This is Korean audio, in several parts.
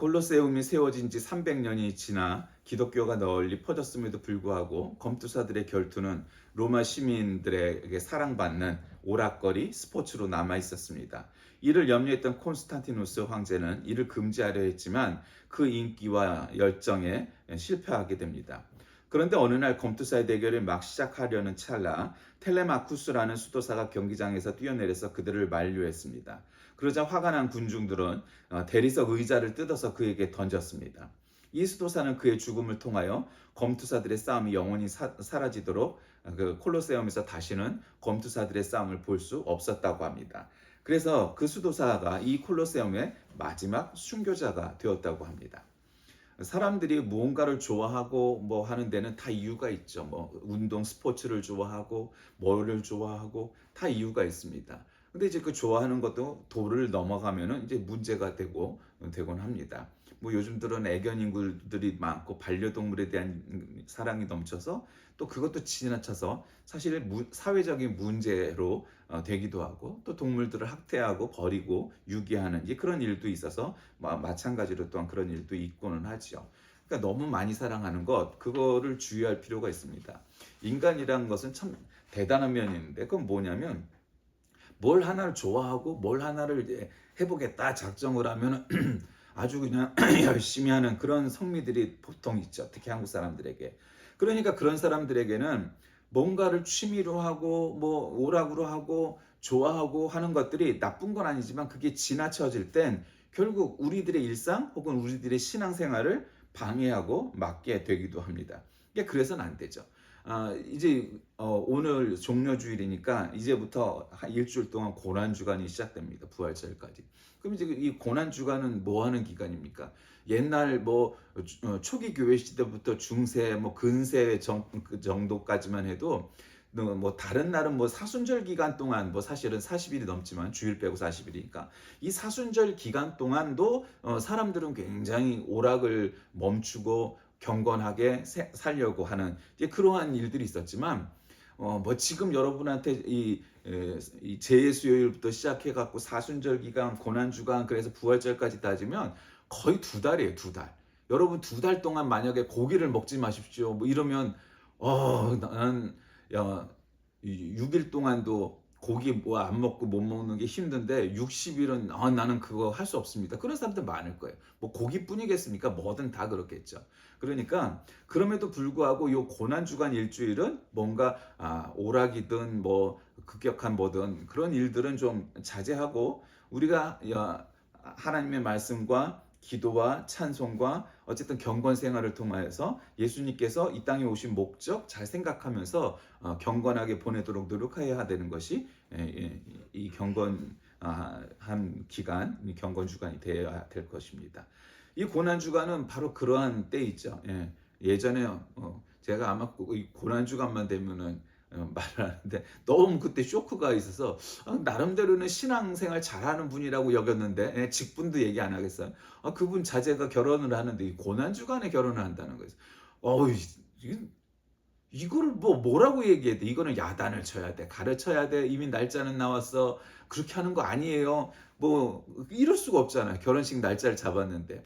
콜로세움이 세워진 지 300년이 지나 기독교가 널리 퍼졌음에도 불구하고 검투사들의 결투는 로마 시민들에게 사랑받는 오락거리 스포츠로 남아 있었습니다. 이를 염려했던 콘스탄티누스 황제는 이를 금지하려 했지만 그 인기와 열정에 실패하게 됩니다. 그런데 어느 날 검투사의 대결을 막 시작하려는 찰나 텔레마쿠스라는 수도사가 경기장에서 뛰어내려서 그들을 만류했습니다. 그러자 화가 난 군중들은 대리석 의자를 뜯어서 그에게 던졌습니다. 이 수도사는 그의 죽음을 통하여 검투사들의 싸움이 영원히 사라지도록 그 콜로세움에서 다시는 검투사들의 싸움을 볼 수 없었다고 합니다. 그래서 그 수도사가 이 콜로세움의 마지막 순교자가 되었다고 합니다. 사람들이 무언가를 좋아하고 뭐 하는 데는 다 이유가 있죠. 뭐 운동 스포츠를 좋아하고 뭐를 좋아하고 다 이유가 있습니다. 근데 이제 그 좋아하는 것도 도를 넘어가면은 이제 문제가 되곤 합니다. 뭐 요즘 들은 애견 인구들이 많고 반려동물에 대한 사랑이 넘쳐서 또 그것도 지나쳐서 사실 사회적인 문제로 되기도 하고 또 동물들을 학대하고 버리고 유기하는 이제 그런 일도 있어서 마찬가지로 또한 그런 일도 있고는 하죠. 그러니까 너무 많이 사랑하는 것 그거를 주의할 필요가 있습니다. 인간이라는 것은 참 대단한 면이 있는데 그건 뭐냐면 뭘 하나를 좋아하고 뭘 하나를 이제 해보겠다 작정을 하면 아주 그냥 열심히 하는 그런 성미들이 보통 있죠. 특히 한국 사람들에게. 그러니까 그런 사람들에게는 뭔가를 취미로 하고 뭐 오락으로 하고 좋아하고 하는 것들이 나쁜 건 아니지만 그게 지나쳐질 땐 결국 우리들의 일상 혹은 우리들의 신앙생활을 방해하고 막게 되기도 합니다. 이게 그래서는 안 되죠. 이제 오늘 종료주일이니까 이제부터 한 일주일 동안 고난주간이 시작됩니다. 부활절까지. 그럼 이제 이 고난주간은 뭐 하는 기간입니까? 옛날 뭐 초기 교회 시대부터 중세 뭐 근세 그 정도까지만 해도 뭐 다른 날은 뭐 사순절 기간 동안 뭐 사실은 40일이 넘지만 주일 빼고 40일이니까 이 사순절 기간 동안도 사람들은 굉장히 오락을 멈추고 경건하게 살려고 하는 그러한 일들이 있었지만 뭐 지금 여러분한테 이 재예수요일부터 시작해 갖고 사순절 기간, 고난 주간 그래서 부활절까지 따지면 거의 두 달이에요, 두 달. 여러분 두 달 동안 만약에 고기를 먹지 마십시오. 뭐 이러면 나는 야 6일 동안도 고기 뭐 안 먹고 못 먹는 게 힘든데 60일은 나는 그거 할 수 없습니다. 그런 사람들 많을 거예요. 뭐 고기뿐이겠습니까? 뭐든 다 그렇겠죠. 그러니까 그럼에도 불구하고 요 고난 주간 일주일은 뭔가 오락이든 뭐 급격한 뭐든 그런 일들은 좀 자제하고 우리가 하나님의 말씀과 기도와 찬송과 어쨌든 경건 생활을 통하여서 예수님께서 이 땅에 오신 목적 잘 생각하면서 경건하게 보내도록 노력해야 되는 것이 이 경건한 기간, 경건 주간이 되어야 될 것입니다. 이 고난 주간은 바로 그러한 때이죠. 예전에 제가 아마 이 고난 주간만 되면은 말을 하는데 너무 그때 쇼크가 있어서 나름대로는 신앙생활 잘하는 분이라고 여겼는데 직분도 얘기 안 하겠어요. 그분 자제가 결혼을 하는데 이 고난주간에 결혼을 한다는 거예요. 어이 이거를 뭐라고 얘기해야 돼? 이거는 야단을 쳐야 돼, 가르쳐야 돼. 이미 날짜는 나왔어. 그렇게 하는 거 아니에요. 뭐 이럴 수가 없잖아요. 결혼식 날짜를 잡았는데.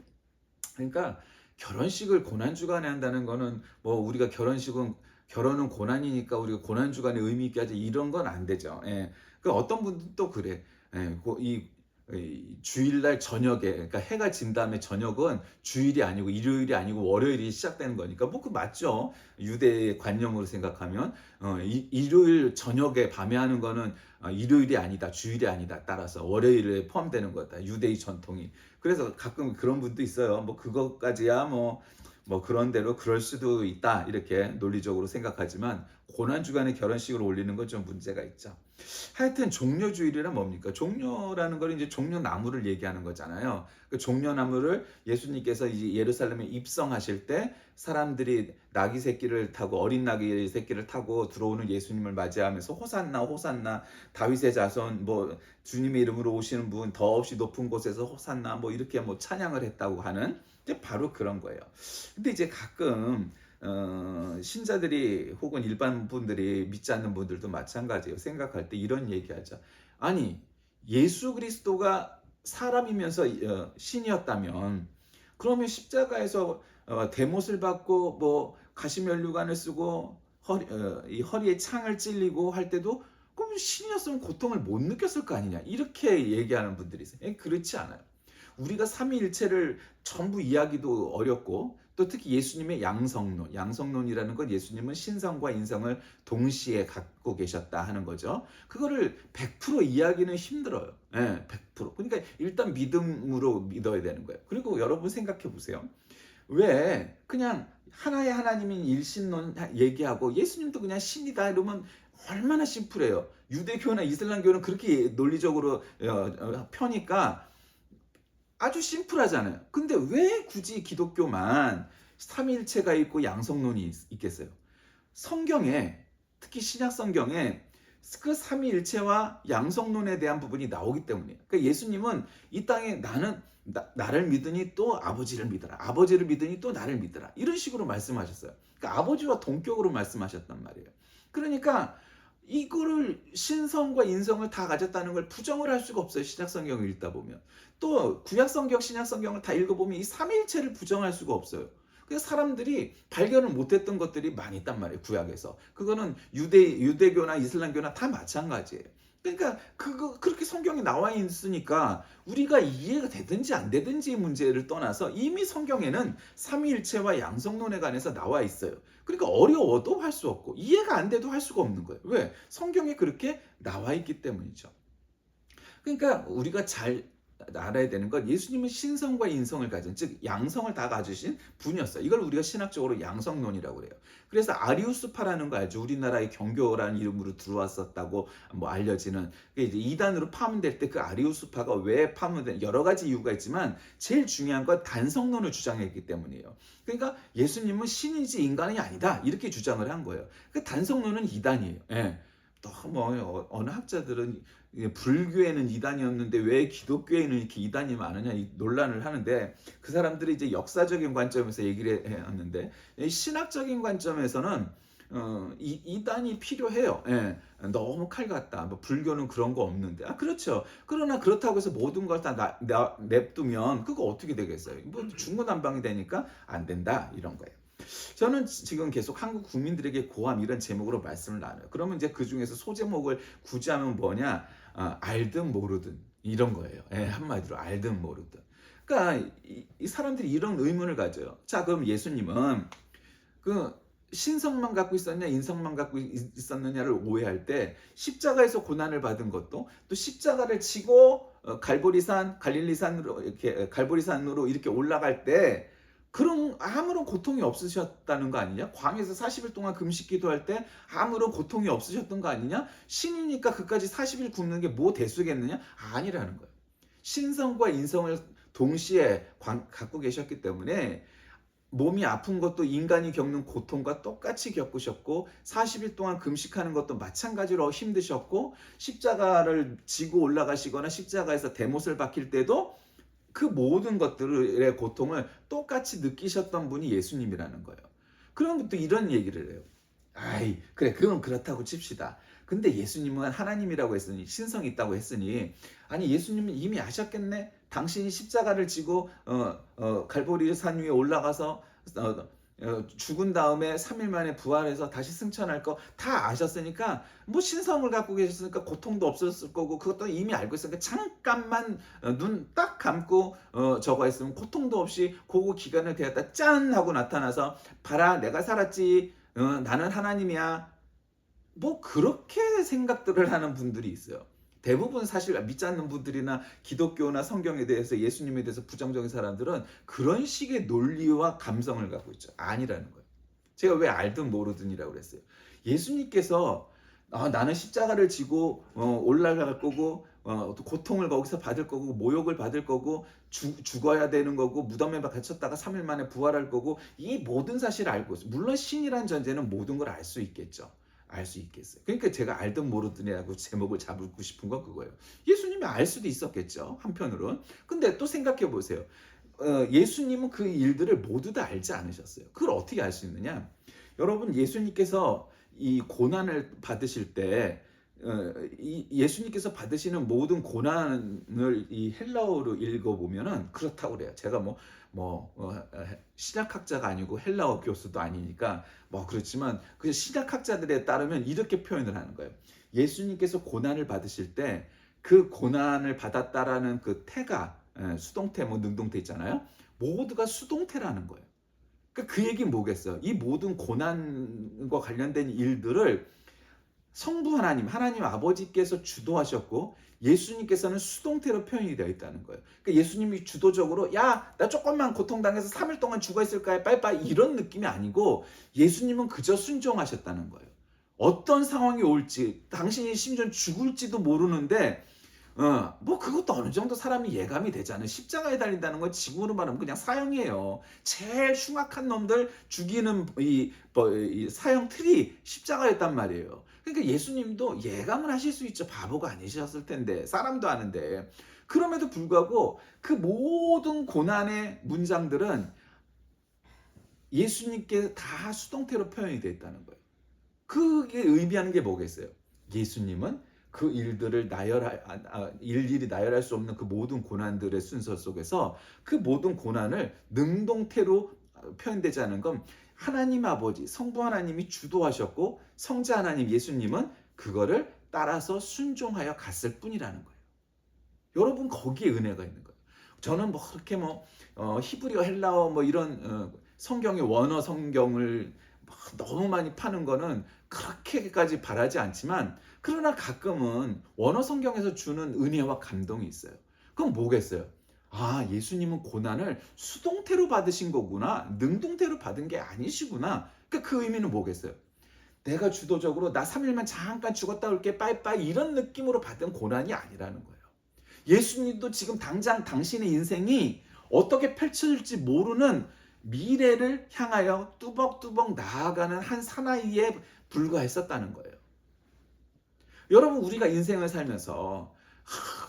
그러니까 결혼식을 고난주간에 한다는 거는 뭐 우리가 결혼은 고난이니까 우리가 고난주간에 의미 있게 하지 이런 건 안 되죠. 그 어떤 분들은 또 그래. 이 주일날 저녁에 그러니까 해가 진 다음에 저녁은 주일이 아니고 일요일이 아니고 월요일이 시작되는 거니까 뭐 그 맞죠. 유대의 관념으로 생각하면 일요일 저녁에 밤에 하는 거는 일요일이 아니다 주일이 아니다 따라서 월요일에 포함되는 거다 유대의 전통이. 그래서 가끔 그런 분도 있어요. 뭐 그것까지야 뭐 그런 대로 그럴 수도 있다 이렇게 논리적으로 생각하지만 고난주간에 결혼식을 올리는 건 좀 문제가 있죠. 하여튼 종려주일이란 뭡니까? 종려라는 걸 이제 종려나무를 얘기하는 거잖아요. 그 종려나무를 예수님께서 이제 예루살렘에 입성하실 때 사람들이 나귀 새끼를 타고 어린 나귀 새끼를 타고 들어오는 예수님을 맞이하면서 호산나 호산나 다윗의 자손 뭐 주님의 이름으로 오시는 분 더없이 높은 곳에서 호산나 뭐 이렇게 뭐 찬양을 했다고 하는 바로 그런 거예요. 근데 이제 가끔 신자들이 혹은 일반 분들이 믿지 않는 분들도 마찬가지예요. 생각할 때 이런 얘기하죠. 아니 예수 그리스도가 사람이면서 신이었다면 그러면 십자가에서 대못을 받고 뭐 가시면류관을 쓰고 이 허리에 창을 찔리고 할 때도 그럼 신이었으면 고통을 못 느꼈을 거 아니냐 이렇게 얘기하는 분들이 있어요. 그렇지 않아요. 우리가 삼위일체를 전부 이해하기도 어렵고 또 특히 예수님의 양성론이라는 건 예수님은 신성과 인성을 동시에 갖고 계셨다 하는 거죠. 그거를 100% 이해하기는 힘들어요. 100%. 그러니까 일단 믿음으로 믿어야 되는 거예요. 그리고 여러분 생각해 보세요. 왜 그냥 하나의 하나님인 일신론 얘기하고 예수님도 그냥 신이다 이러면 얼마나 심플해요. 유대교나 이슬람교는 그렇게 논리적으로 펴니까 아주 심플하잖아요. 근데 왜 굳이 기독교만 삼위일체가 있고 양성론이 있겠어요? 성경에 특히 신약 성경에 그 삼위일체와 양성론에 대한 부분이 나오기 때문이에요. 그러니까 예수님은 이 땅에 나를 믿으니 또 아버지를 믿어라. 아버지를 믿으니 또 나를 믿어라. 이런 식으로 말씀하셨어요. 그러니까 아버지와 동격으로 말씀하셨단 말이에요. 그러니까 이거를 신성과 인성을 다 가졌다는 걸 부정을 할 수가 없어요. 신약 성경을 읽다 보면. 또 구약 성경, 신약 성경을 다 읽어보면 이 삼위일체를 부정할 수가 없어요. 그래서 사람들이 발견을 못했던 것들이 많이 있단 말이에요. 구약에서. 그거는 유대교나 이슬람교나 다 마찬가지예요. 그러니까 그렇게 성경에 나와 있으니까 우리가 이해가 되든지 안 되든지의 문제를 떠나서 이미 성경에는 삼위일체와 양성론에 관해서 나와 있어요. 그러니까 어려워도 할 수 없고 이해가 안 돼도 할 수가 없는 거예요. 왜? 성경에 그렇게 나와 있기 때문이죠. 그러니까 우리가 잘 알아야 되는 건 예수님은 신성과 인성을 가진 즉 양성을 다 가지신 분이었어요. 이걸 우리가 신학적으로 양성론이라고 해요. 그래서 아리우스파라는 거 알죠? 우리나라의 경교라는 이름으로 들어왔었다고 뭐 알려지는 이제 이단으로 파문될 때 그 아리우스파가 왜 파문된 여러 가지 이유가 있지만 제일 중요한 건 단성론을 주장했기 때문이에요. 그러니까 예수님은 신이지 인간이 아니다 이렇게 주장을 한 거예요. 그 단성론은 이단이에요. 또 뭐 어느 학자들은 불교에는 이단이었는데 왜 기독교에는 이렇게 이단이 많으냐 이 논란을 하는데 그 사람들이 이제 역사적인 관점에서 얘기를 했는데 신학적인 관점에서는 이단이 필요해요. 너무 칼 같다. 뭐 불교는 그런 거 없는데. 그렇죠. 그러나 그렇다고 해서 모든 걸 다 냅두면 그거 어떻게 되겠어요? 뭐 중구난방이 되니까 안 된다 이런 거예요. 저는 지금 계속 한국 국민들에게 고함 이런 제목으로 말씀을 나눠요. 그러면 이제 그 중에서 소제목을 굳이 하면 뭐냐? 알든 모르든 이런 거예요. 한마디로 알든 모르든. 그러니까 이 사람들이 이런 의문을 가져요. 자, 그럼 예수님은 그 신성만 갖고 있었냐 인성만 갖고 있었느냐를 오해할 때 십자가에서 고난을 받은 것도 또 십자가를 지고 갈보리산으로 이렇게 올라갈 때 그런 아무런 고통이 없으셨다는 거 아니냐? 광야에서 40일 동안 금식 기도할 때 아무런 고통이 없으셨던 거 아니냐? 신이니까 그까지 40일 굶는 게 뭐 대수겠느냐? 아니라는 거예요. 신성과 인성을 동시에 갖고 계셨기 때문에 몸이 아픈 것도 인간이 겪는 고통과 똑같이 겪으셨고 40일 동안 금식하는 것도 마찬가지로 힘드셨고 십자가를 지고 올라가시거나 십자가에서 대못을 박힐 때도 그 모든 것들의 고통을 똑같이 느끼셨던 분이 예수님이라는 거예요. 그럼 또 이런 얘기를 해요. 아이, 그래, 그건 그렇다고 칩시다. 근데 예수님은 하나님이라고 했으니, 신성이 있다고 했으니, 아니, 예수님은 이미 아셨겠네? 당신이 십자가를 지고, 갈보리 산 위에 올라가서, 죽은 다음에 3일 만에 부활해서 다시 승천할 거 다 아셨으니까 뭐 신성을 갖고 계셨으니까 고통도 없었을 거고 그것도 이미 알고 있으니까 잠깐만 눈 딱 감고 저거 했으면 고통도 없이 그거 기간을 되었다 짠 하고 나타나서 봐라 내가 살았지 나는 하나님이야 뭐 그렇게 생각들을 하는 분들이 있어요. 대부분 사실 믿지 않는 분들이나 기독교나 성경에 대해서 예수님에 대해서 부정적인 사람들은 그런 식의 논리와 감성을 갖고 있죠. 아니라는 거예요. 제가 왜 알든 모르든이라고 그랬어요. 예수님께서 나는 십자가를 지고 올라갈 거고 고통을 거기서 받을 거고 모욕을 받을 거고 죽어야 되는 거고 무덤에 갇혔다가 3일 만에 부활할 거고 이 모든 사실을 알고 있어요. 물론 신이란 존재는 모든 걸 알 수 있겠죠. 알 수 있겠어요. 그러니까 제가 알든 모르든이라고 제목을 잡고 싶은 건 그거예요. 예수님이 알 수도 있었겠죠. 한편으로는. 근데 또 생각해 보세요. 예수님은 그 일들을 모두 다 알지 않으셨어요. 그걸 어떻게 알 수 있느냐? 여러분 예수님께서 이 고난을 받으실 때 이 예수님께서 받으시는 모든 고난을 이 헬라어로 읽어보면은 그렇다고 그래요. 제가 신약학자가 아니고 헬라어 교수도 아니니까 그렇지만 그 신약학자들에 따르면 이렇게 표현을 하는 거예요. 예수님께서 고난을 받으실 때 그 고난을 받았다라는 그 태가, 수동태 능동태 있잖아요. 모두가 수동태라는 거예요. 그러니까 그 얘기는 뭐겠어요? 이 모든 고난과 관련된 일들을 성부 하나님 아버지께서 주도하셨고 예수님께서는 수동태로 표현이 되어 있다는 거예요. 그러니까 예수님이 주도적으로 야, 나 조금만 고통당해서 3일 동안 죽어 있을까요? 빠이빠이 이런 느낌이 아니고 예수님은 그저 순종하셨다는 거예요. 어떤 상황이 올지 당신이 심지어 죽을지도 모르는데 그것도 어느 정도 사람이 예감이 되잖아요. 십자가에 달린다는 건 지금으로 말하면 그냥 사형이에요. 제일 흉악한 놈들 죽이는 이 사형 틀이 십자가였단 말이에요. 그러니까 예수님도 예감을 하실 수 있죠. 바보가 아니셨을 텐데, 사람도 아는데. 그럼에도 불구하고 그 모든 고난의 문장들은 예수님께 다 수동태로 표현이 되어 있다는 거예요. 그게 의미하는 게 뭐겠어요? 예수님은 그 일들을 일일이 나열할 수 없는 그 모든 고난들의 순서 속에서 그 모든 고난을 능동태로 표현되지 않은 건 하나님 아버지, 성부 하나님이 주도하셨고 성자 하나님 예수님은 그거를 따라서 순종하여 갔을 뿐이라는 거예요. 여러분 거기에 은혜가 있는 거예요. 저는 그렇게 히브리어, 헬라어 이런 성경의 원어 성경을 너무 많이 파는 거는 그렇게까지 바라지 않지만 그러나 가끔은 원어 성경에서 주는 은혜와 감동이 있어요. 그럼 뭐겠어요? 아, 예수님은 고난을 수동태로 받으신 거구나. 능동태로 받은 게 아니시구나. 그러니까 그 의미는 뭐겠어요? 내가 주도적으로 나 3일만 잠깐 죽었다 올게 빠이빠이 이런 느낌으로 받은 고난이 아니라는 거예요. 예수님도 지금 당장 당신의 인생이 어떻게 펼쳐질지 모르는 미래를 향하여 뚜벅뚜벅 나아가는 한 사나이에 불과했었다는 거예요. 여러분 우리가 인생을 살면서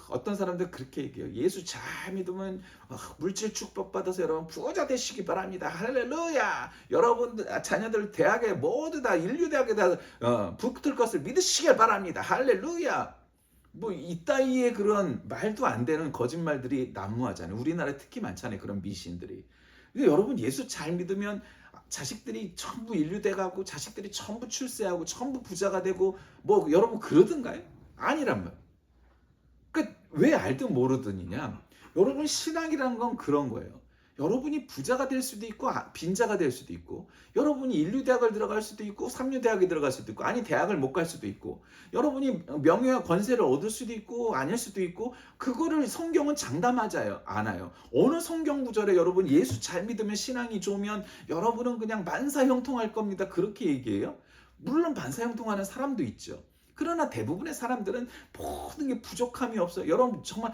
어떤 사람들 그렇게 얘기해요. 예수 잘 믿으면 물질 축복받아서 여러분 부자 되시기 바랍니다. 할렐루야. 여러분 자녀들 대학에 모두 다 인류대학에 다 붙을 것을 믿으시길 바랍니다. 할렐루야. 이따위의 그런 말도 안 되는 거짓말들이 난무하잖아요. 우리나라에 특히 많잖아요. 그런 미신들이. 근데 여러분 예수 잘 믿으면 자식들이 전부 인류대 가고 자식들이 전부 출세하고 전부 부자가 되고 여러분 그러던가요? 아니란 말이에요. 그러니까 왜 알든 모르든이냐? 여러분 신앙이라는 건 그런 거예요. 여러분이 부자가 될 수도 있고 빈자가 될 수도 있고 여러분이 인류대학을 들어갈 수도 있고 삼류대학에 들어갈 수도 있고 아니 대학을 못 갈 수도 있고 여러분이 명예와 권세를 얻을 수도 있고 아닐 수도 있고 그거를 성경은 장담하지 않아요. 어느 성경 구절에 여러분 예수 잘 믿으면 신앙이 좋으면 여러분은 그냥 만사형통할 겁니다. 그렇게 얘기해요? 물론 만사형통하는 사람도 있죠. 그러나 대부분의 사람들은 모든 게 부족함이 없어요. 여러분 정말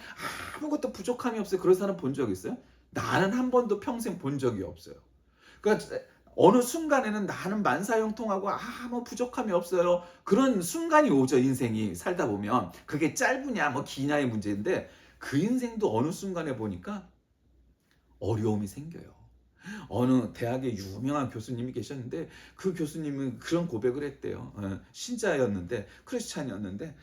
아무것도 부족함이 없어요. 그런 사람 본 적 있어요? 나는 한 번도 평생 본 적이 없어요. 그러니까 어느 순간에는 나는 만사형통하고 아무 부족함이 없어요. 그런 순간이 오죠. 인생이 살다 보면. 그게 짧으냐 기냐의 문제인데 그 인생도 어느 순간에 보니까 어려움이 생겨요. 어느 대학의 유명한 교수님이 계셨는데 그 교수님은 그런 고백을 했대요. 신자였는데 크리스찬이었는데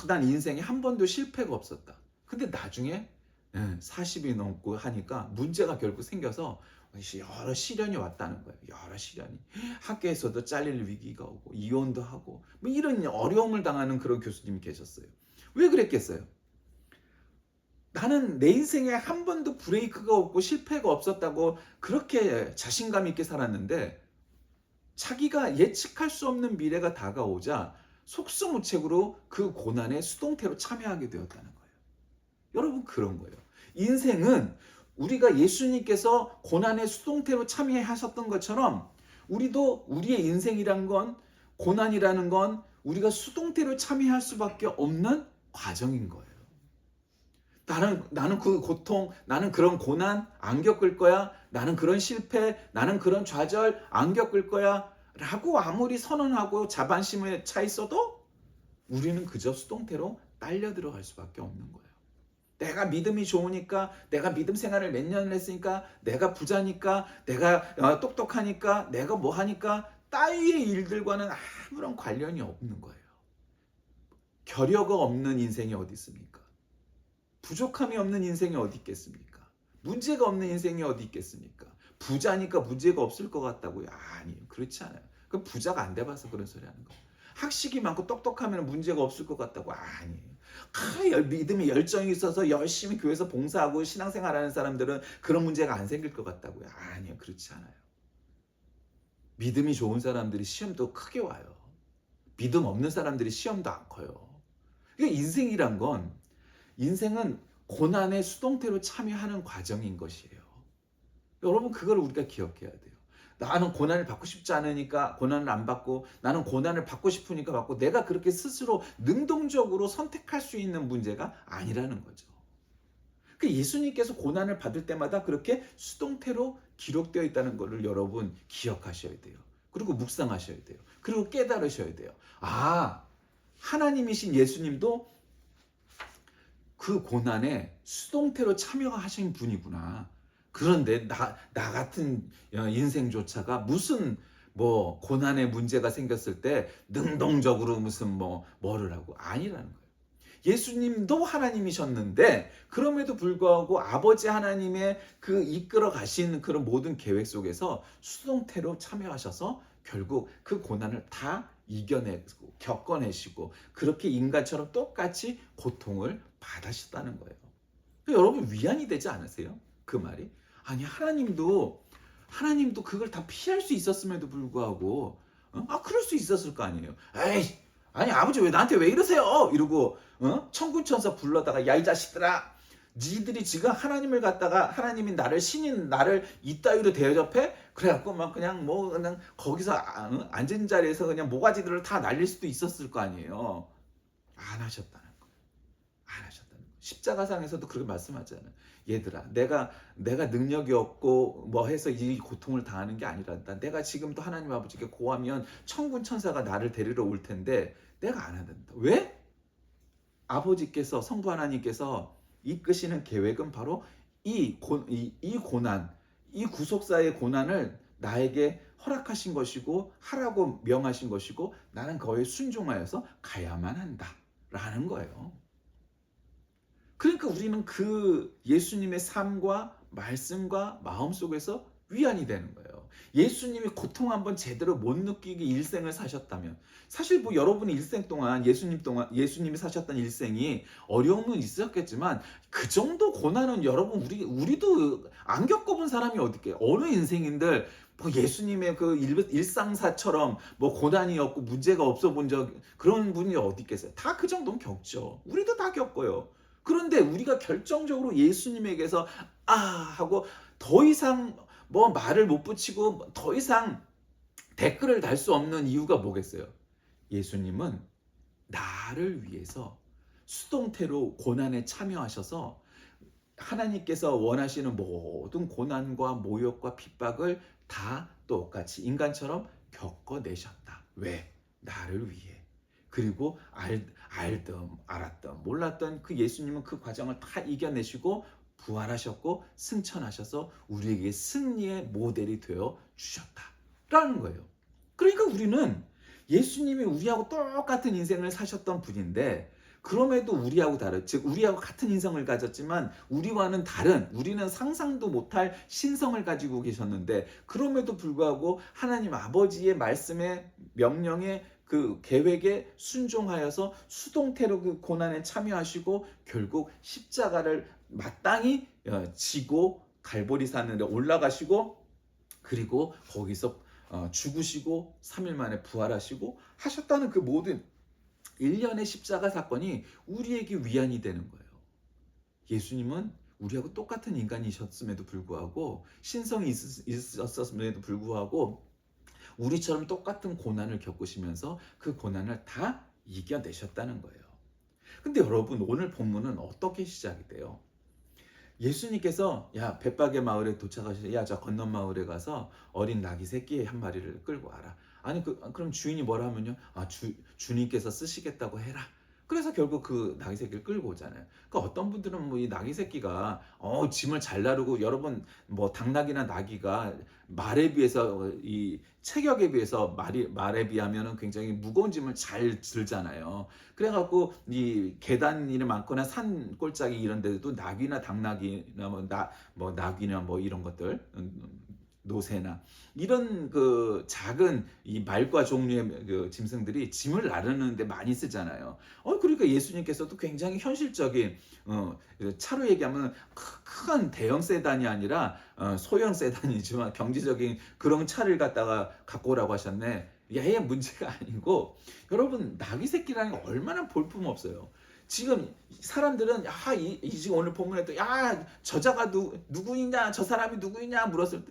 난 인생에 한 번도 실패가 없었다. 근데 나중에 40이 넘고 하니까 문제가 결국 생겨서 여러 시련이 왔다는 거예요. 여러 시련이. 학교에서도 잘릴 위기가 오고 이혼도 하고 이런 어려움을 당하는 그런 교수님이 계셨어요. 왜 그랬겠어요? 나는 내 인생에 한 번도 브레이크가 없고 실패가 없었다고 그렇게 자신감 있게 살았는데 자기가 예측할 수 없는 미래가 다가오자 속수무책으로 그 고난의 수동태로 참여하게 되었다는 거예요. 여러분 그런 거예요. 인생은 우리가 예수님께서 고난의 수동태로 참여하셨던 것처럼 우리도 우리의 인생이란 건 고난이라는 건 우리가 수동태로 참여할 수밖에 없는 과정인 거예요. 나는 그 고통, 나는 그런 고난 안 겪을 거야. 나는 그런 실패, 나는 그런 좌절 안 겪을 거야. 라고 아무리 선언하고 자반심에 차 있어도 우리는 그저 수동태로 딸려 들어갈 수밖에 없는 거예요. 내가 믿음이 좋으니까, 내가 믿음 생활을 몇 년을 했으니까, 내가 부자니까, 내가 똑똑하니까, 내가 하니까 따위의 일들과는 아무런 관련이 없는 거예요. 결여가 없는 인생이 어디 있습니까? 부족함이 없는 인생이 어디 있겠습니까? 문제가 없는 인생이 어디 있겠습니까? 부자니까 문제가 없을 것 같다고요? 아니에요. 그렇지 않아요. 그 부자가 안 돼봐서 그런 소리 하는 거예요. 학식이 많고 똑똑하면 문제가 없을 것 같다고? 아니에요. 믿음에 열정이 있어서 열심히 교회에서 봉사하고 신앙생활하는 사람들은 그런 문제가 안 생길 것 같다고요? 아니에요. 그렇지 않아요. 믿음이 좋은 사람들이 시험도 크게 와요. 믿음 없는 사람들이 시험도 안 커요. 그러니까 인생은 고난의 수동태로 참여하는 과정인 것이에요. 여러분 그걸 우리가 기억해야 돼요. 나는 고난을 받고 싶지 않으니까 고난을 안 받고, 나는 고난을 받고 싶으니까 받고, 내가 그렇게 스스로 능동적으로 선택할 수 있는 문제가 아니라는 거죠. 예수님께서 고난을 받을 때마다 그렇게 수동태로 기록되어 있다는 것을 여러분 기억하셔야 돼요. 그리고 묵상하셔야 돼요. 그리고 깨달으셔야 돼요. 아, 하나님이신 예수님도 그 고난에 수동태로 참여하신 분이구나. 그런데 나 같은 인생조차가 무슨 고난의 문제가 생겼을 때 능동적으로 무슨 뭐를 하고 아니라는 거예요. 예수님도 하나님이셨는데 그럼에도 불구하고 아버지 하나님의 그 이끌어 가신 그런 모든 계획 속에서 수동태로 참여하셔서 결국 그 고난을 다 이겨내고 겪어내시고 그렇게 인간처럼 똑같이 고통을 받으셨다는 거예요. 여러분 위안이 되지 않으세요? 그 말이? 아니 하나님도 그걸 다 피할 수 있었음에도 불구하고 그럴 수 있었을 거 아니에요. 에이 아니 아버지 왜 나한테 왜 이러세요? 이러고 천군천사 불러다가 야 이 자식들아 니들이 지금 하나님을 갖다가 하나님이 나를 신인 나를 이따위로 대접해? 그래갖고 막 그냥 그냥 거기서 앉은 자리에서 그냥 모가지들을 다 날릴 수도 있었을 거 아니에요. 안 하셨다는 거예요. 안 하셨다는 거예요. 십자가상에서도 그렇게 말씀하잖아요. 얘들아 내가 능력이 없고 해서 이 고통을 당하는 게 아니란다. 내가 지금도 하나님 아버지께 고하면 천군 천사가 나를 데리러 올 텐데 내가 안 한다. 왜? 아버지께서 성부 하나님께서 이끄시는 계획은 바로 이 고난, 이 구속사의 고난을 나에게 허락하신 것이고 하라고 명하신 것이고 나는 거기에 순종하여서 가야만 한다라는 거예요. 그러니까 우리는 그 예수님의 삶과 말씀과 마음 속에서 위안이 되는 거예요. 예수님이 고통 한번 제대로 못 느끼게 일생을 사셨다면 사실 여러분의 일생 동안 예수님이 사셨던 일생이 어려움은 있었겠지만 그 정도 고난은 여러분 우리도 안 겪어본 사람이 어디 있게요. 어느 인생인들 예수님의 그 일상사처럼 고난이 없고 문제가 없어 본 적 그런 분이 어디 있겠어요. 다 그 정도는 겪죠. 우리도 다 겪어요. 그런데 우리가 결정적으로 예수님에게서 하고 더 이상 말을 못 붙이고 더 이상 댓글을 달 수 없는 이유가 뭐겠어요? 예수님은 나를 위해서 수동태로 고난에 참여하셔서 하나님께서 원하시는 모든 고난과 모욕과 핍박을 다 똑같이 인간처럼 겪어내셨다. 왜? 나를 위해. 그리고 알던 알았던 몰랐던 그 예수님은 그 과정을 다 이겨내시고 부활하셨고 승천하셔서 우리에게 승리의 모델이 되어 주셨다라는 거예요. 그러니까 우리는 예수님이 우리하고 똑같은 인생을 사셨던 분인데 그럼에도 우리하고 다른, 즉 우리하고 같은 인성을 가졌지만 우리와는 다른, 우리는 상상도 못할 신성을 가지고 계셨는데 그럼에도 불구하고 하나님 아버지의 말씀에 명령에 그 계획에 순종하여서 수동태로 그 고난에 참여하시고 결국 십자가를 마땅히 지고 갈보리산에 올라가시고 그리고 거기서 죽으시고 3일 만에 부활하시고 하셨다는 그 모든 일련의 십자가 사건이 우리에게 위안이 되는 거예요. 예수님은 우리하고 똑같은 인간이셨음에도 불구하고 신성이 있었음에도 불구하고 우리처럼 똑같은 고난을 겪으시면서 그 고난을 다 이겨내셨다는 거예요. 근데 여러분 오늘 본문은 어떻게 시작이 돼요? 예수님께서 벳박의 마을에 도착하셔서 저 건넌 마을에 가서 어린 나귀 새끼 한 마리를 끌고 와라. 아니 그럼 주인이 뭐라 하면요? 주님께서 쓰시겠다고 해라. 그래서 결국 그 나귀 새끼를 끌고 오잖아요. 그러니까 어떤 분들은 뭐 이 나귀 새끼가 짐을 잘 나르고, 여러분 뭐 당나귀나 나귀가 말에 비해서 이 체격에 비해서 말에 비하면은 굉장히 무거운 짐을 잘 들잖아요. 그래갖고 이 계단이 많거나 산 골짜기 이런 데도 나귀나 당나귀나 뭐 나귀나 뭐 이런 것들, 노새나 이런 그 작은 이 말과 종류의 그 짐승들이 짐을 나르는데 많이 쓰잖아요. 그러니까 예수님께서도 굉장히 현실적인, 차로 얘기하면 큰 대형 세단이 아니라 소형 세단이지만 경제적인 그런 차를 갖다가 갖고 오라고 하셨네. 얘 문제가 아니고, 여러분 나귀 새끼라는 게 얼마나 볼품 없어요. 지금 사람들은 지금 오늘 본문에 저자가 누구이냐, 저 사람이 누구이냐 물었을 때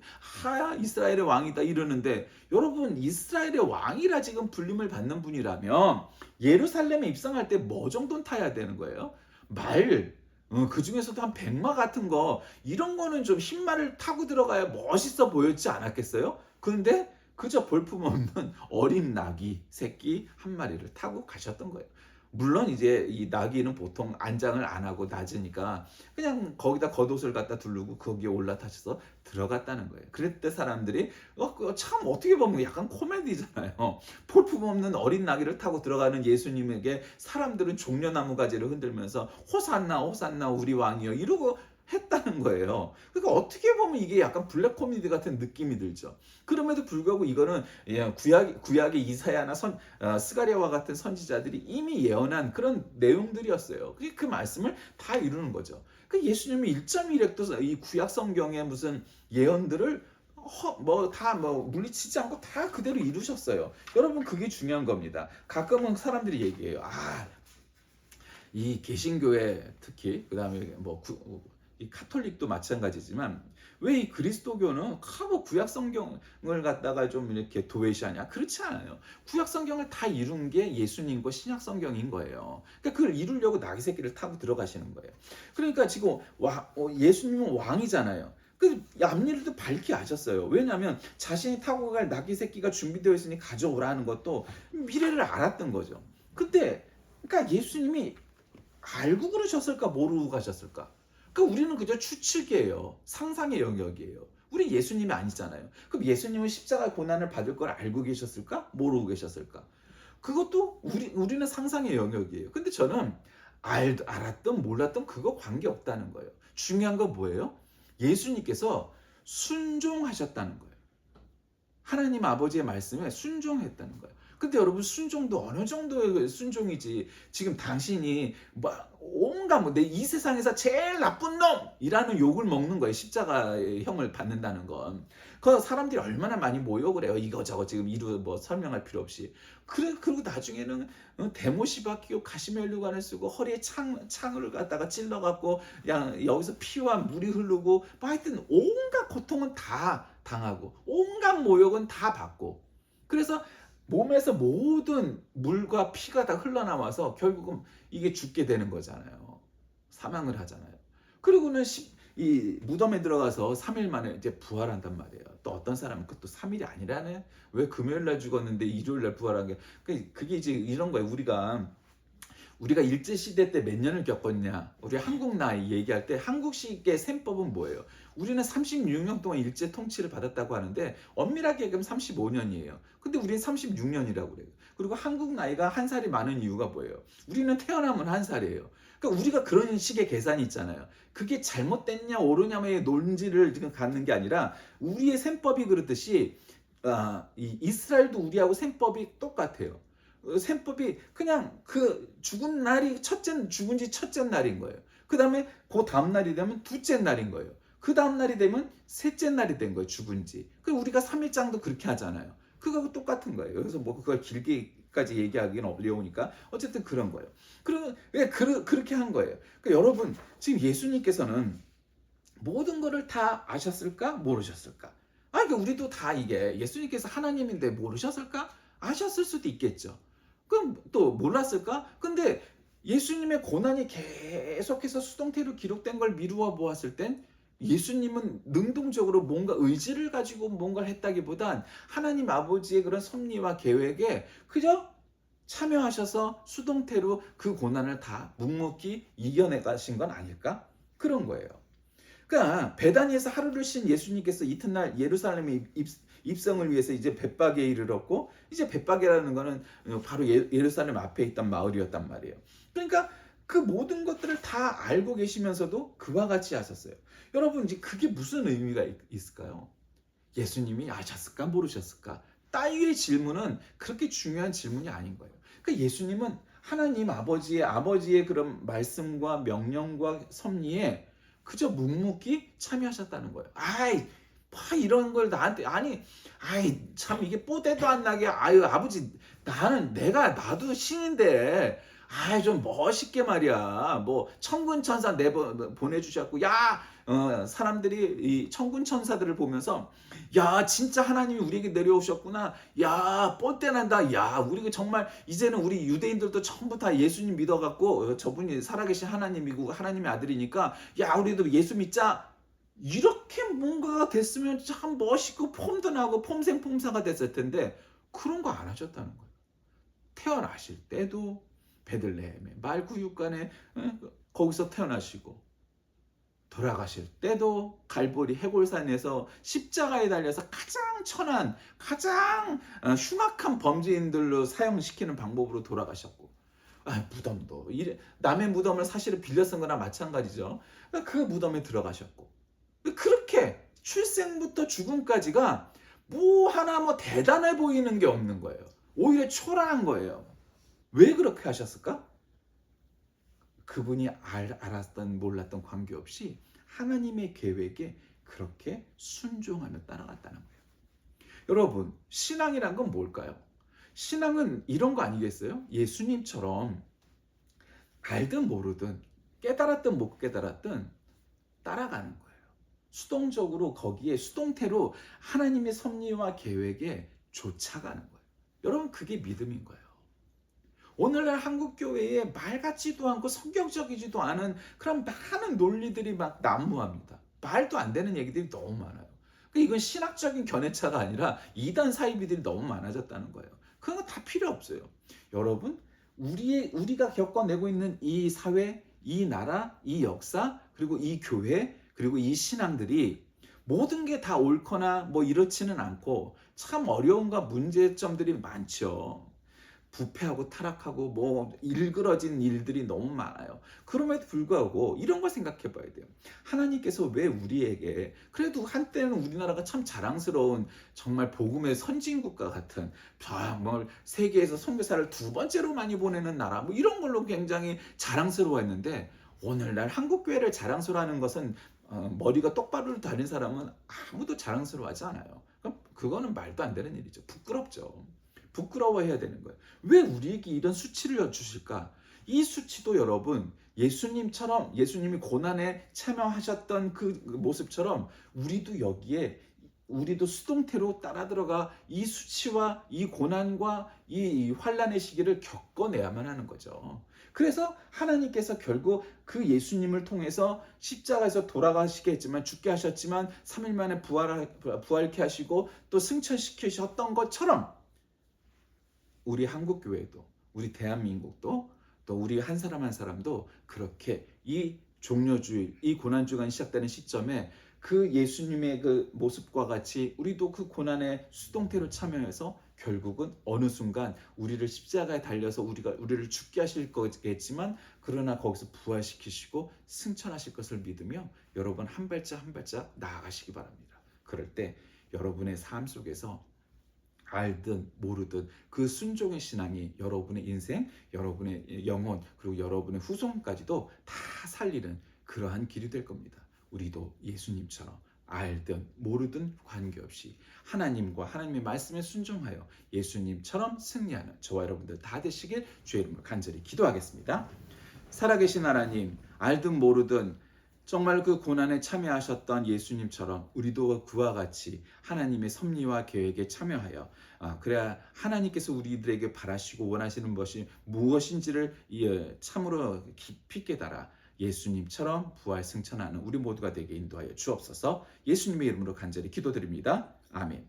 이스라엘의 왕이다 이러는데, 여러분 이스라엘의 왕이라 지금 불림을 받는 분이라면 예루살렘에 입성할 때 뭐 정도는 타야 되는 거예요? 그 중에서도 한 100마 같은 거, 이런 거는 좀 흰말을 타고 들어가야 멋있어 보였지 않았겠어요? 그런데 그저 볼품없는 어린 나귀 새끼 한 마리를 타고 가셨던 거예요. 물론 이제 이 나귀는 보통 안장을 안 하고 낮으니까 그냥 거기다 겉옷을 갖다 두르고 거기에 올라타셔서 들어갔다는 거예요. 그랬을 때 사람들이 참 어떻게 보면 약간 코미디잖아요. 볼품 없는 어린 나귀를 타고 들어가는 예수님에게 사람들은 종려나무 가지를 흔들면서 호산나 호산나 우리 왕이여 이러고 했다는 거예요. 그러니까 어떻게 보면 이게 약간 블랙 코미디 같은 느낌이 들죠. 그럼에도 불구하고 이거는 구약의 이사야나 스가랴와 같은 선지자들이 이미 예언한 그런 내용들이었어요. 그 말씀을 다 이루는 거죠. 그 예수님이 1.1획도 이 구약 성경의 무슨 예언들을 물리치지 않고 다 그대로 이루셨어요. 여러분 그게 중요한 겁니다. 가끔은 사람들이 얘기해요. 이 개신교회 특히 그다음에 이 카톨릭도 마찬가지지만 왜 이 그리스도교는 구약 성경을 갖다가 좀 이렇게 도외시하냐? 그렇지 않아요. 구약 성경을 다 이룬 게 예수님과 신약 성경인 거예요. 그러니까 그걸 이루려고 나귀 새끼를 타고 들어가시는 거예요. 그러니까 지금 예수님은 왕이잖아요. 그 앞일도 밝히 아셨어요. 왜냐하면 자신이 타고 갈 나귀 새끼가 준비되어 있으니 가져오라는 것도 미래를 알았던 거죠. 근데 그러니까 예수님이 알고 그러셨을까, 모르고 가셨을까? 그러니까 우리는 그저 추측이에요. 상상의 영역이에요. 우리 예수님이 아니잖아요. 그럼 예수님은 십자가 고난을 받을 걸 알고 계셨을까? 모르고 계셨을까? 그것도 우리는 상상의 영역이에요. 근데 저는 알았던 몰랐던 그거 관계없다는 거예요. 중요한 건 뭐예요? 예수님께서 순종하셨다는 거예요. 하나님 아버지의 말씀에 순종했다는 거예요. 근데 여러분 순종도 어느 정도의 순종이지, 지금 당신이 온갖 이 세상에서 제일 나쁜 놈이라는 욕을 먹는 거예요. 십자가의 형을 받는다는 건. 그 사람들이 얼마나 많이 모욕을 해요. 이거저거 지금 설명할 필요 없이. 그리고 나중에는 대못이 박히고 가시면류관을 쓰고 허리에 창을 갖다가 찔러갖고 여기서 피와 물이 흐르고 하여튼 온갖 고통은 다 당하고 온갖 모욕은 다 받고, 그래서 몸에서 모든 물과 피가 다 흘러나와서 결국은 이게 죽게 되는 거잖아요. 사망을 하잖아요. 그리고는 이 무덤에 들어가서 3일 만에 이제 부활한단 말이에요. 또 어떤 사람은 그것도 3일이 아니라네. 왜 금요일 날 죽었는데 일요일 날 부활한 게, 그게 이제 이런 거예요. 우리가 일제시대 때 몇 년을 겪었냐, 우리 한국 나이 얘기할 때 한국식의 셈법은 뭐예요? 우리는 36년 동안 일제 통치를 받았다고 하는데 엄밀하게 얘기하면 35년이에요. 근데 우리는 36년이라고 그래요. 그리고 한국 나이가 한 살이 많은 이유가 뭐예요? 우리는 태어나면 한 살이에요. 그러니까 우리가 그런 식의 계산이 있잖아요. 그게 잘못됐냐 옳으냐의 논지를 지금 갖는 게 아니라 우리의 셈법이 그렇듯이 이 이스라엘도 우리하고 셈법이 똑같아요. 셈법이 그냥 그 죽은 날이 죽은 지 첫째 날인 거예요. 그 다음에 그 다음 날이 되면 둘째 날인 거예요. 그 다음 날이 되면 셋째 날이 된 거예요. 죽은 지. 우리가 3일장도 그렇게 하잖아요. 그거하고 똑같은 거예요. 그래서 그걸 길게까지 얘기하기는 어려우니까 어쨌든 그런 거예요. 그렇게 한 거예요. 그러니까 여러분 지금 예수님께서는 모든 거를 다 아셨을까? 모르셨을까? 그러니까 우리도 다 이게 예수님께서 하나님인데 모르셨을까? 아셨을 수도 있겠죠. 그럼 또 몰랐을까? 근데 예수님의 고난이 계속해서 수동태로 기록된 걸 미루어 보았을 땐 예수님은 능동적으로 뭔가 의지를 가지고 뭔가를 했다기보단 하나님 아버지의 그런 섭리와 계획에 그저 참여하셔서 수동태로 그 고난을 다 묵묵히 이겨내 가신 건 아닐까? 그런 거예요. 그러니까 베다니에서 하루를 쉰 예수님께서 이튿날 예루살렘에 입성을 위해서 이제 벳박에 이르렀고, 이제 벳박이라는 거는 바로 예루살렘 앞에 있던 마을이었단 말이에요. 그러니까 그 모든 것들을 다 알고 계시면서도 그와 같이 하셨어요. 여러분, 이제 그게 무슨 의미가 있을까요? 예수님이 아셨을까 모르셨을까? 따위의 질문은 그렇게 중요한 질문이 아닌 거예요. 그러니까 예수님은 하나님 아버지의 그런 말씀과 명령과 섭리에 그저 묵묵히 참여하셨다는 거예요. 아이, 뭐 이런 걸 나한테, 아니, 아이 참 이게 뽀대도 안 나게, 아유 아버지, 나도 신인데, 아이 좀 멋있게 말이야, 뭐 천군 천사 보내주셨고, 야, 사람들이 이 천군 천사들을 보면서, 야 진짜 하나님이 우리에게 내려오셨구나, 야 뽀대 난다, 야 우리 정말 이제는 우리 유대인들도 전부 다 예수님 믿어갖고 저분이 살아계신 하나님이고 하나님의 아들이니까, 야 우리도 예수 믿자, 이렇게 뭔가가 됐으면 참 멋있고 폼도 나고 폼생폼사가 됐을 텐데, 그런 거 안 하셨다는 거예요. 태어나실 때도 베들레헴의 말구육간에 거기서 태어나시고, 돌아가실 때도 갈보리 해골산에서 십자가에 달려서 가장 천한, 가장 흉악한 범죄인들로 사형시키는 방법으로 돌아가셨고, 무덤도 남의 무덤을 사실은 빌려 쓴 거나 마찬가지죠. 그 무덤에 들어가셨고, 그렇게 출생부터 죽음까지가 뭐 하나 뭐 대단해 보이는 게 없는 거예요. 오히려 초라한 거예요. 왜 그렇게 하셨을까? 그분이 알았던 몰랐던 관계없이 하나님의 계획에 그렇게 순종하며 따라갔다는 거예요. 여러분, 신앙이란 건 뭘까요? 신앙은 이런 거 아니겠어요? 예수님처럼 알든 모르든, 깨달았든 못 깨달았든 따라가는 거예요. 수동적으로, 거기에 수동태로 하나님의 섭리와 계획에 쫓아가는 거예요. 여러분, 그게 믿음인 거예요. 오늘날 한국 교회에 말 같지도 않고 성경적이지도 않은 그런 많은 논리들이 막 난무합니다. 말도 안 되는 얘기들이 너무 많아요. 이건 신학적인 견해차가 아니라 이단 사이비들이 너무 많아졌다는 거예요. 그런 거 다 필요 없어요. 여러분, 우리가 겪어내고 있는 이 사회, 이 나라, 이 역사, 그리고 이 교회, 그리고 이 신앙들이 모든 게 다 옳거나 뭐 이렇지는 않고 참 어려움과 문제점들이 많죠. 부패하고 타락하고 뭐 일그러진 일들이 너무 많아요. 그럼에도 불구하고 이런 걸 생각해 봐야 돼요. 하나님께서 왜 우리에게, 그래도 한때는 우리나라가 참 자랑스러운 정말 복음의 선진국과 같은, 정말 세계에서 선교사를 두 번째로 많이 보내는 나라, 뭐 이런 걸로 굉장히 자랑스러워했는데, 오늘날 한국교회를 자랑스러워하는 것은 머리가 똑바로 다닌 사람은 아무도 자랑스러워하지 않아요. 그거는 말도 안 되는 일이죠. 부끄럽죠. 부끄러워해야 되는 거예요. 왜 우리에게 이런 수치를 주실까? 이 수치도 여러분, 예수님이 고난에 참여하셨던 그 모습처럼 우리도 수동태로 따라 들어가 이 수치와 이 고난과 이 환난의 시기를 겪어내야만 하는 거죠. 그래서 하나님께서 결국 그 예수님을 통해서 십자가에서 돌아가시게 했지만, 죽게 하셨지만 3일 만에 부활케 하시고 또 승천시키셨던 것처럼, 우리 한국교회도, 우리 대한민국도, 또 우리 한 사람 한 사람도 그렇게 이 종려주일, 이 고난주간 시작되는 시점에 그 예수님의 그 모습과 같이 우리도 그 고난의 수동태로 참여해서 결국은 어느 순간 우리를 십자가에 달려서 우리를 죽게 하실 거겠지만, 그러나 거기서 부활시키시고 승천하실 것을 믿으며 여러분 한 발짝 한 발짝 나아가시기 바랍니다. 그럴 때 여러분의 삶 속에서 알든 모르든 그 순종의 신앙이 여러분의 인생, 여러분의 영혼, 그리고 여러분의 후손까지도 다 살리는 그러한 길이 될 겁니다. 우리도 예수님처럼 알든 모르든 관계없이 하나님과 하나님의 말씀에 순종하여 예수님처럼 승리하는 저와 여러분들 다 되시길 주의 이름으로 간절히 기도하겠습니다. 살아계신 하나님, 알든 모르든 정말 그 고난에 참여하셨던 예수님처럼 우리도 그와 같이 하나님의 섭리와 계획에 참여하여, 그래야 하나님께서 우리들에게 바라시고 원하시는 것이 무엇인지를 참으로 깊이 깨달아 예수님처럼 부활 승천하는 우리 모두가 되게 인도하여 주옵소서. 예수님의 이름으로 간절히 기도드립니다. 아멘.